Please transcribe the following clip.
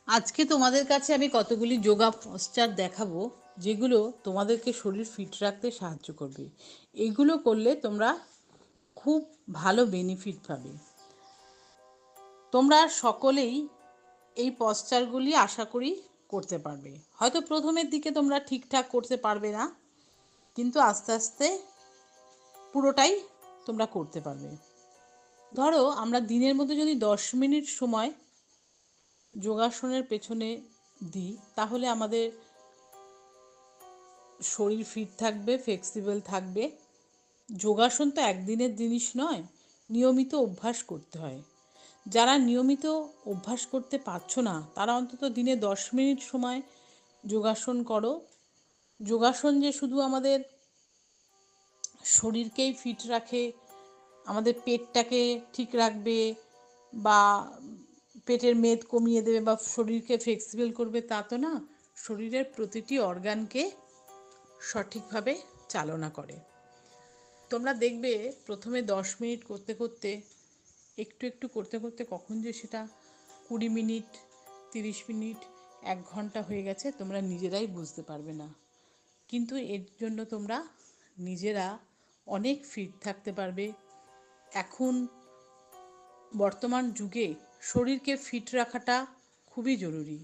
আজকে তোমাদের কাছে আমি কতগুলি যোগা পশ্চার দেখাবো, যেগুলো তোমাদেরকে শরীর ফিট রাখতে সাহায্য করবে। এগুলো করলে তোমরা খুব ভালো বেনিফিট পাবে। তোমরা সকলেই এই পশ্চারগুলি আশা করি করতে পারবে। হয়তো প্রথমের দিকে তোমরা ঠিকঠাক করতে পারবে না, কিন্তু আস্তে আস্তে পুরোটাই তোমরা করতে পারবে। ধরো আমরা দিনের মধ্যে যদি 10 মিনিট সময় যোগাসনের পেছনে দিই, তাহলে আমাদের শরীর ফিট থাকবে, ফ্লেক্সিবল থাকবে। যোগাসন তো একদিনের জিনিস নয়, নিয়মিত অভ্যাস করতে হয়। যারা নিয়মিত অভ্যাস করতে পারছো না, তারা অন্তত দিনে 10 মিনিট সময় যোগাসন করো। যোগাসন যে শুধু আমাদের শরীরকেই ফিট রাখে, আমাদের পেটটাকে ঠিক রাখবে বা পেটের মেদ কমিয়ে দেবে বা শরীরকে ফ্লেক্সিবল করবে, তা তো না। শরীরের প্রতিটি অর্গানকে সঠিকভাবে চালনা করে। তোমরা দেখবে প্রথমে 10 মিনিট করতে করতে, একটু একটু করতে করতে কখন যে সেটা 20 মিনিট, 30 মিনিট, 1 ঘন্টা হয়ে গেছে, তোমরা নিজেরাই বুঝতে পারবে না। কিন্তু এর জন্য তোমরা নিজেরা অনেক ফিট থাকতে পারবে। এখন বর্তমান যুগে শরীরকে ফিট রাখাটা খুবই জরুরি।